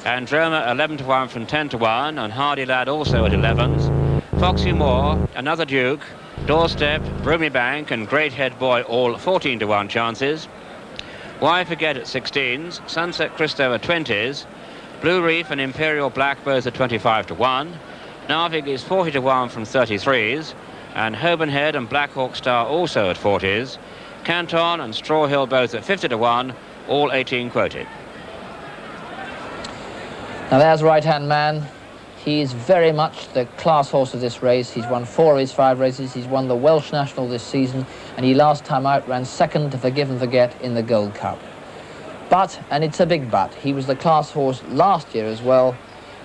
Androma 11 to 1 from 10 to 1, and Hardy Lad also at 11s. Foxy Moore, Another Duke, Doorstep, Broomy Bank and Great Head Boy all 14 to 1 chances. Why Forget at 16s, Sunset Christo at 20s, Blue Reef and Imperial Black both at 25 to 1. Narvik is 40 to 1 from 33s, and Holborn Head and Black Hawk Star also at 40s. Canton and Straw Hill both at 50 to 1, all 18 quoted. Now there's Right Hand Man. He's very much the class horse of this race. He's won 4 of his 5 races. He's won the Welsh National this season, and he last time out ran second to Forgive and Forget in the Gold Cup. But, and it's a big but, he was the class horse last year as well,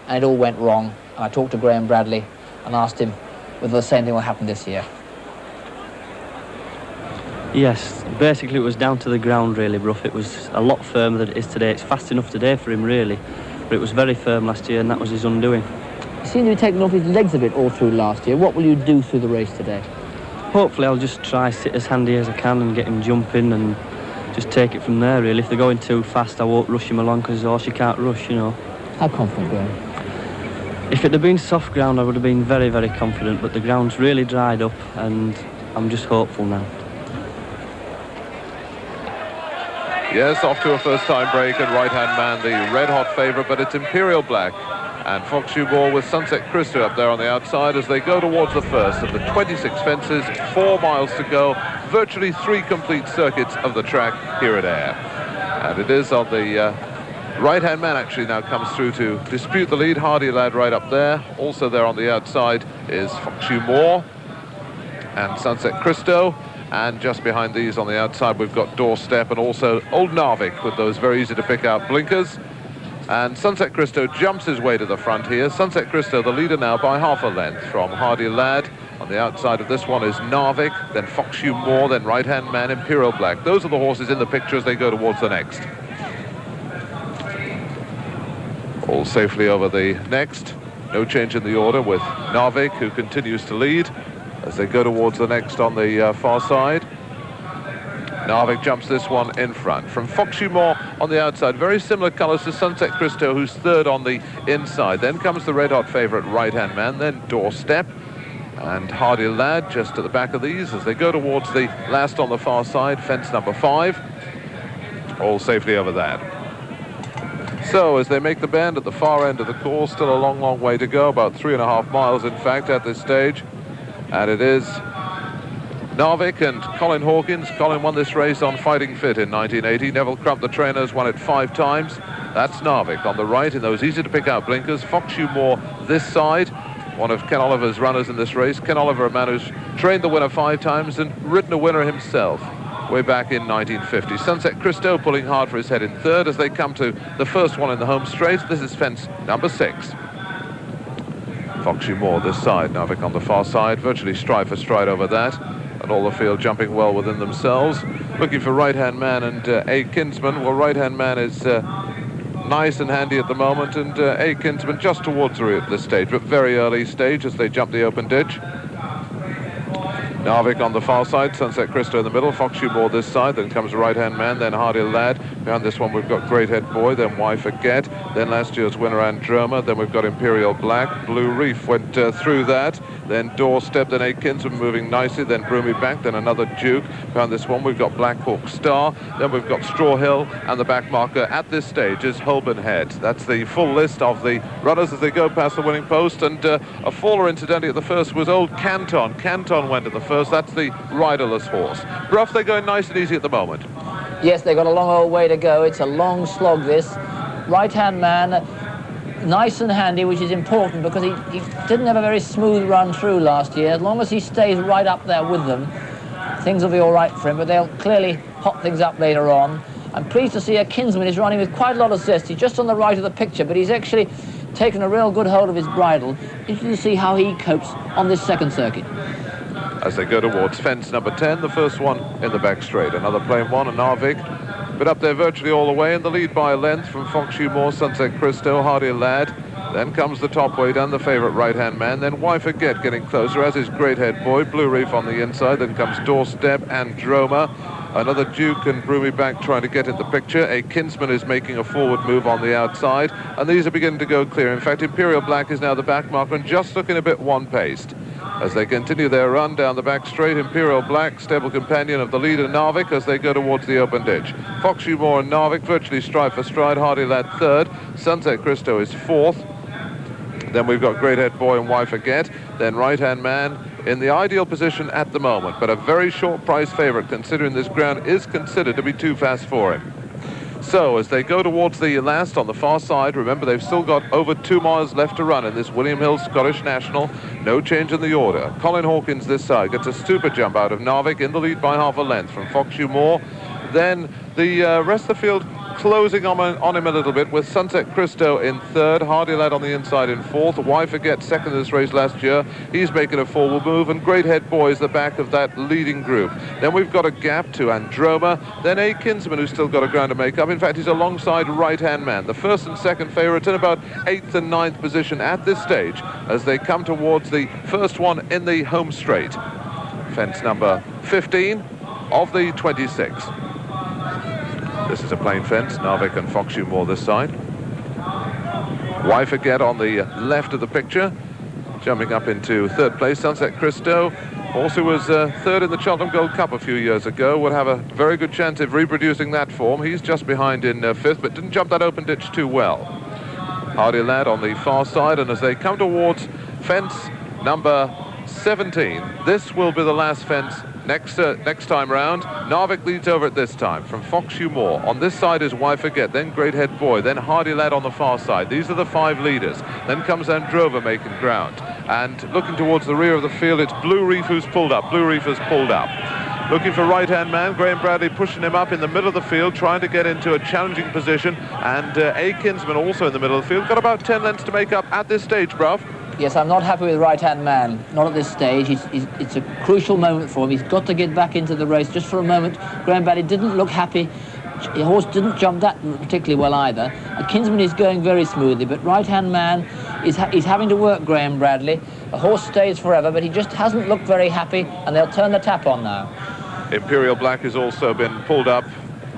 and it all went wrong. I talked to Graham Bradley and asked him whether the same thing will happen this year. Yes, basically it was down to the ground really, Brough. It was a lot firmer than it is today. It's fast enough today for him really, but it was very firm last year and that was his undoing. He seemed to be taking off his legs a bit all through last year. What will you do through the race today? Hopefully I'll just try sit as handy as I can and get him jumping and just take it from there really. If they're going too fast I won't rush him along because horse you can't rush, you know. How confident, Graham? If it had been soft ground I would have been very, very confident, but the ground's really dried up and I'm just hopeful now. Yes, off to a first-time break, and Right Hand Man, the red-hot favourite, but it's Imperial Black and Fox Moore with Sunset Christo up there on the outside as they go towards the first of the 26 fences, 4 miles to go, virtually 3 complete circuits of the track here at Ayr. And it is on the Right Hand Man actually now comes through to dispute the lead. Hardy Lad right up there. Also there on the outside is Fox Moore and Sunset Christo. And just behind these on the outside we've got Doorstep and also Old Narvik with those very easy to pick out blinkers. And Sunset Christo jumps his way to the front here. Sunset Christo the leader now by half a length from Hardy Lad. On the outside of this one is Narvik, then Fox Moore, then Right Hand Man, Imperial Black. Those are the horses in the picture as they go towards the next. All safely over the next. No change in the order with Narvik, who continues to lead as they go towards the next on the far side. Narvik jumps this one in front. From Fox Moore on the outside, very similar colours to Sunset Christo, who's third on the inside. Then comes the red-hot favourite Right Hand Man, then Doorstep and Hardy Lad just at the back of these as they go towards the last on the far side, fence number 5. All safely over that. So as they make the bend at the far end of the course, still a long, long way to go, about 3.5 miles in fact at this stage. And it is Narvik and Colin Hawkins. Colin won this race on Fighting Fit in 1980. Neville Crump, the trainers, won it 5 times. That's Narvik on the right in those easy-to-pick-out blinkers. Fox Moore this side, one of Ken Oliver's runners in this race. Ken Oliver, a man who's trained the winner 5 times and ridden a winner himself way back in 1950. Sunset Christo pulling hard for his head in third as they come to the first one in the home straight. This is fence number 6. Fox Moore this side, Narvik on the far side, virtually stride for stride over that, and all the field jumping well within themselves. Looking for Right Hand Man and A. Kinsman. Well, Right Hand Man is nice and handy at the moment, and A. Kinsman just towards her at this stage, but very early stage as they jump the open ditch. Narvik on the far side, Sunset Christo in the middle, Fox Moore this side, then comes Right Hand Man, then Hardy Lad. Behind this one we've got Great Head Boy, then Why Forget, then last year's winner Androma, then we've got Imperial Black. Blue Reef went through that, then Doorstep, then A. Kinsman moving nicely, then Broomy Bank, then Another Duke. Behind this one we've got Black Hawk Star, then we've got Straw Hill, and the back marker at this stage is Holborn Head. That's the full list of the runners as they go past the winning post, and a faller incidentally at the first was Old Canton. Canton went at the first. That's the riderless horse. Brough, they're going nice and easy at the moment. Yes, they've got a long old way to go. It's a long slog, this. Right Hand Man, nice and handy, which is important because he didn't have a very smooth run through last year. As long as he stays right up there with them, things will be all right for him, but they'll clearly hot things up later on. I'm pleased to see a Kinsman is running with quite a lot of zest. He's just on the right of the picture, but he's actually taken a real good hold of his bridle. Interesting to see how he copes on this second circuit. As they go towards fence number 10, the first one in the back straight. Another plain one, a Narvik, but up there virtually all the way, in the lead by a length from Fox Moore, Sunset Christo, Hardy Lad. Then comes the top weight and the favourite Right Hand Man. Then Why Forget getting closer, as is Great Head Boy. Blue Reef on the inside. Then comes Doorstep, Androma. Another Duke and Broomy trying to get in the picture. A Kinsman is making a forward move on the outside, and these are beginning to go clear. In fact, Imperial Black is now the back marker and just looking a bit one-paced. As they continue their run down the back straight, Imperial Black, stable companion of the leader Narvik, as they go towards the open ditch. Fox Humor and Narvik virtually stride for stride. Hardy Lad third. Sunset Christo is fourth. Then we've got Great Head Boy and Why Forget. Then Right Hand Man in the ideal position at the moment, but a very short price favourite considering this ground is considered to be too fast for him. So as they go towards the last on the far side, remember they've still got over 2 miles left to run in this William Hill Scottish National. No change in the order. Colin Hawkins this side gets a super jump out of Narvik, in the lead by half a length from Fox Humor. Then the rest of the field closing on him a little bit, with Sunset Christo in third, Hardy Lad on the inside in fourth. Why Forget second in this race last year. He's making a forward move, and Great Head Boy is the back of that leading group. Then we've got a gap to Androma, then A Kinsman, who's still got a ground to make up. In fact, he's alongside Right Hand Man. The first and second favourites in about 8th and 9th position at this stage as they come towards the first one in the home straight. Fence number 15 of the 26. This is a plain fence. Narvik and Fox Humor this side. Why Forget on the left of the picture, jumping up into third place. Sunset Christo, also was third in the Cheltenham Gold Cup a few years ago, would have a very good chance of reproducing that form. He's just behind in fifth, but didn't jump that open ditch too well. Hardy Lad on the far side, and as they come towards fence number 17, this will be the last fence next time round. Narvik leads over at this time from Fox Humor. On this side is Why Forget, then Great Head Boy, then Hardy Lad on the far side. These are the 5 leaders. Then comes Androma making ground. And looking towards the rear of the field, it's Blue Reef who's pulled up. Blue Reef has pulled up. Looking for Right Hand Man, Graham Bradley pushing him up in the middle of the field, trying to get into a challenging position. And A Kinsman also in the middle of the field. Got about 10 lengths to make up at this stage, Bruff. Yes, I'm not happy with Right Hand Man, not at this stage. It's a crucial moment for him. He's got to get back into the race just for a moment. Graham Bradley didn't look happy. The horse didn't jump that particularly well either. Kinsman is going very smoothly, but Right Hand Man is having to work Graham Bradley. The horse stays forever, but he just hasn't looked very happy, and they'll turn the tap on now. Imperial Black has also been pulled up,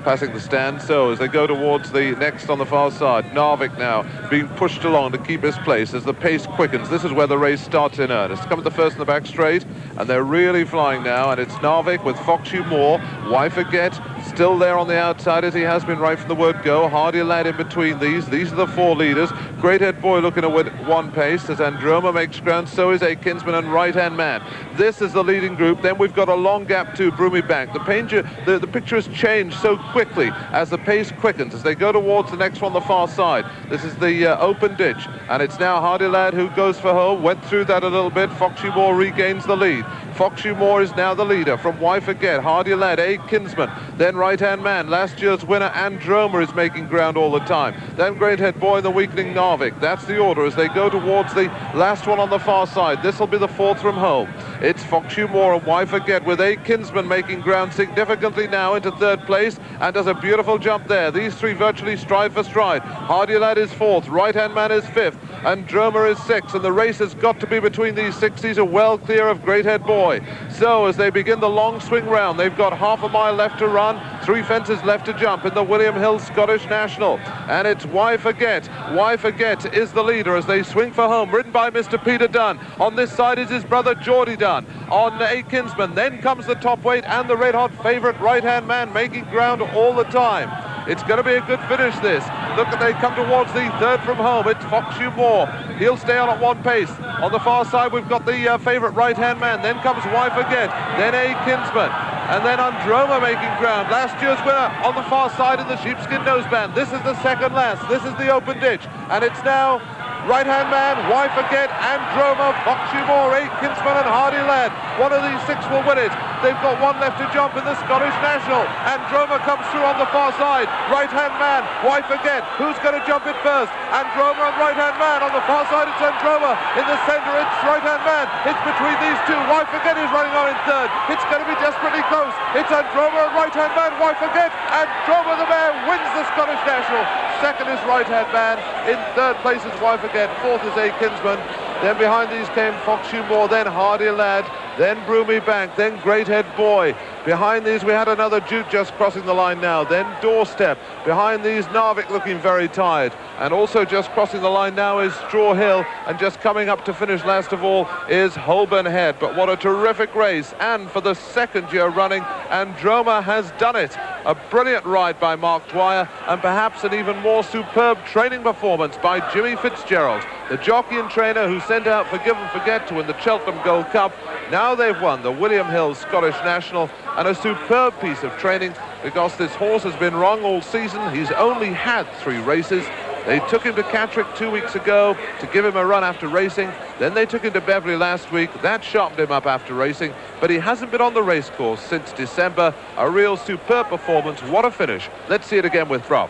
passing the stand. So as they go towards the next on the far side, Narvik now being pushed along to keep his place as the pace quickens. This is where the race starts in earnest. Comes the first in the back straight, and they're really flying now, and it's Narvik with Fox Humor. Why Forget still there on the outside, as he has been right from the word go. Hardy Lad in between these. These are the 4 leaders. Great Head Boy looking at one pace as Androma makes ground. So is A Kinsman and Right Hand Man. This is the leading group. Then we've got a long gap to Broomy Bank. The picture has changed so quickly as the pace quickens as they go towards the next one, the far side. This is the open ditch, and it's now Hardy Lad who goes for home. Went through that a little bit. Fox Humor regains the lead. Fox Humor is now the leader from Why Forget. Hardy Lad, A Kinsman, then Right Hand Man. Last year's winner Androma is making ground all the time. Then Great Head Boy and the weakening Narvik. That's the order as they go towards the last one on the far side. This will be the 4th from home. It's Fox Humor and Why Forget, with A Kinsman making ground significantly now into 3rd place, and does a beautiful jump there. These 3 virtually stride for stride. Hardy Lad is 4th, Right Hand Man is 5th, Androma is 6th, and the race has got to be between these 6. These are well clear of Great Head Boy. So as they begin the long swing round, they've got half a mile left to run, 3 fences left to jump in the William Hill Scottish National, and it's Why Forget. Why Forget is the leader as they swing for home, ridden by Mr. Peter Dunn. On this side is his brother Geordie Dunn. On A Kinsman, then comes the top weight and the red-hot favourite Right Hand Man making ground all the time. It's going to be a good finish, this. Look, they come towards the 3rd from home. It's Fox Humor. He'll stay on at 1 pace. On the far side, we've got the favourite Right Hand Man. Then comes Why Forget. Then A Kinsman. And then Androma making ground. Last year's winner on the far side in the sheepskin noseband. This is the second last. This is the open ditch. And it's now Right Hand Man, Why Forget, Androma, Fox Humor, A Kinsman and Hardy Lad. One of these 6 will win it. They've got 1 left to jump in the Scottish National. Androma comes through on the far side. Right Hand Man, Why Forget. Who's going to jump it first? Androma and Right Hand Man. On the far side it's Androma. In the centre it's Right Hand Man. It's between these 2. Why Forget is running on in 3rd. It's going to be desperately close. It's Androma and Right Hand Man. Why Forget. Androma the mare wins the Scottish National. 2nd is Right Hand Man. In 3rd place is Why Forget. 4th is A Kinsman. Then behind these came Fox Humor, then Hardy Lad, then Broomy Bank, then Great Head Boy. Behind these we had another Duke just crossing the line now, then Doorstep. Behind these Narvik looking very tired, and also just crossing the line now is Straw Hill, and just coming up to finish last of all is Holborn Head. But what a terrific race, and for the second year running Androma has done it. A brilliant ride by Mark Dwyer, and perhaps an even more superb training performance by Jimmy Fitzgerald, the jockey and trainer who sent out Forgive and Forget to win the Cheltenham Gold Cup. Now they've won the William Hill Scottish National, and a superb piece of training, because this horse has been wrong all season. He's only had 3 races. They took him to Catterick 2 weeks ago to give him a run after racing. Then they took him to Beverley last week. That sharpened him up after racing, but he hasn't been on the racecourse since December. A real superb performance. What a finish. Let's see it again with Brough.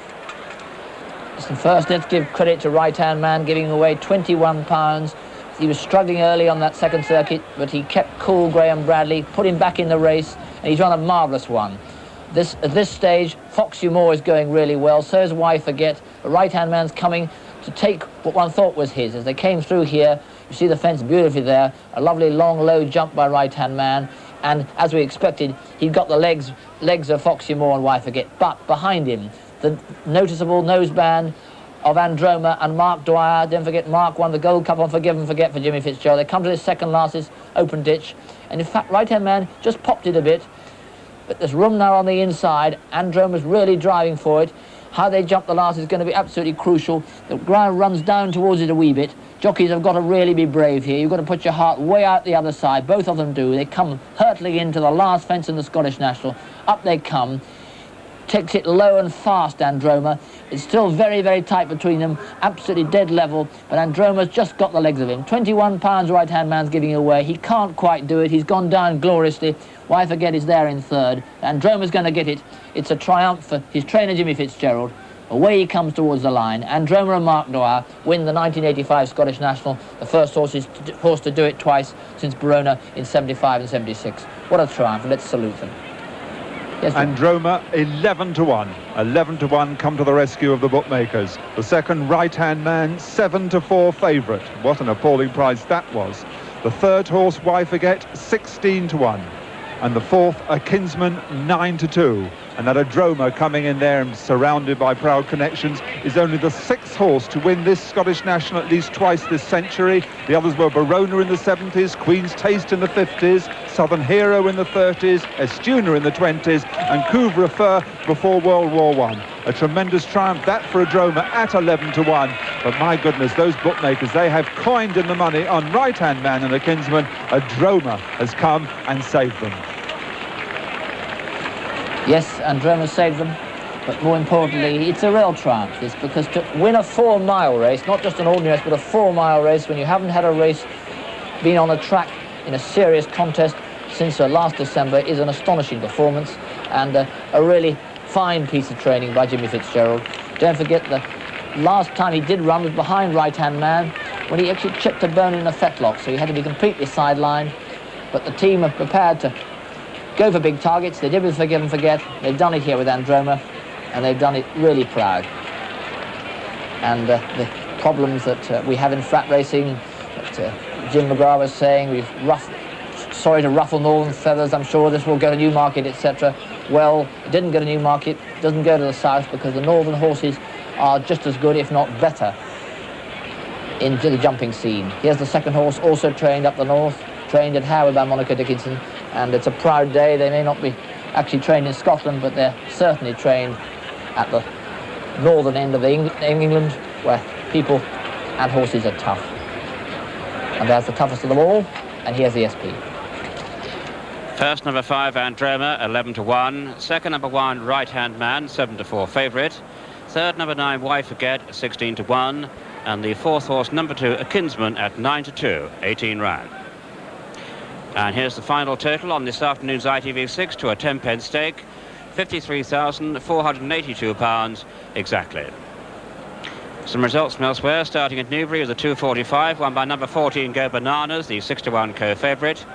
First, let's give credit to right-hand man, giving away £21. He was struggling early on that second circuit, but he kept cool, Graham Bradley, put him back in the race, and he's run a marvellous one. At this stage, Foxy Moore is going really well, so is Why Forget. The right-hand man's coming to take what one thought was his. As they came through here, you see the fence beautifully there, a lovely long, low jump by right-hand man, and as we expected, he got the legs of Foxy Moore and Why Forget, but behind him, the noticeable noseband of Androma and Mark Dwyer. Don't forget, Mark won the Gold Cup on Forgive and Forget for Jimmy Fitzgerald. They come to this second last open ditch, and in fact, right-hand man just popped it a bit, but there's room now on the inside. Androma's really driving for it. How they jump the last is going to be absolutely crucial. The ground runs down towards it a wee bit. Jockeys have got to really be brave here. You've got to put your heart way out the other side. Both of them do. They come hurtling into the last fence in the Scottish National. Up they come. Takes it low and fast, Androma. It's still very, very tight between them, absolutely dead level, but Androma's just got the legs of him. £21 right-hand man's giving away. He can't quite do it. He's gone down gloriously. Why Forget is there in third. Androma's going to get it. It's a triumph for his trainer, Jimmy Fitzgerald. Away he comes towards the line. Androma and Mark Dwyer win the 1985 Scottish National, the first horse to do it twice since Verona in 75 and 76. What a triumph. Let's salute them. Yes, Androma 11-1. 11-1 come to the rescue of the bookmakers. The second right-hand man 7-4 favourite. What an appalling price that was. The third horse, Why Forget, 16-1. And the fourth, a kinsman, 9-2. And that Androma coming in there and surrounded by proud connections is only the 6th horse to win this Scottish National at least twice this century. The others were Verona in the 70s, Queen's Taste in the 50s, Southern Hero in the 30s, Estuna in the 20s, and Couvre Feu before World War I. A tremendous triumph that for Androma at 11-1. But my goodness, those bookmakers, they have coined in the money on right-hand man and a kinsman. Androma has come and saved them. Yes, Androma saved them, but more importantly, it's a real triumph, this, because to win a 4-mile race, not just an ordinary race, but a 4-mile race, when you haven't had a race, been on a track in a serious contest since last December, is an astonishing performance, and a really fine piece of training by Jimmy Fitzgerald. Don't forget the last time he did run was behind right-hand man, when he actually chipped a bone in a fetlock, so he had to be completely sidelined, but the team are prepared to go for big targets. They did with Forgive and Forget. They've done it here with Androma, and they've done it really proud. And the problems that we have in flat racing, that Jim McGrath was saying, sorry to ruffle northern feathers, I'm sure this will go to Newmarket, etc. Well, it didn't go to Newmarket, it doesn't go to the south, because the northern horses are just as good, if not better, into the jumping scene. Here's the second horse, also trained up the north, trained at Howard by Monica Dickinson, and it's a proud day. They may not be actually trained in Scotland, but they're certainly trained at the northern end of England, where people and horses are tough. And there's the toughest of them all, and here's the SP. First, number 5, Androma, 11-1. Second, number 1, right-hand man, 7-4 favourite. Third, number 9, Why Forget, 16-1. And the fourth horse, number 2, a kinsman, at 9-2, 18 round. And here's the final total on this afternoon's ITV6 to a 10-pence stake, £53,482 exactly. Some results from elsewhere, starting at Newbury with the 245, won by number 14, Go Bananas, the 6-1 co-favourite.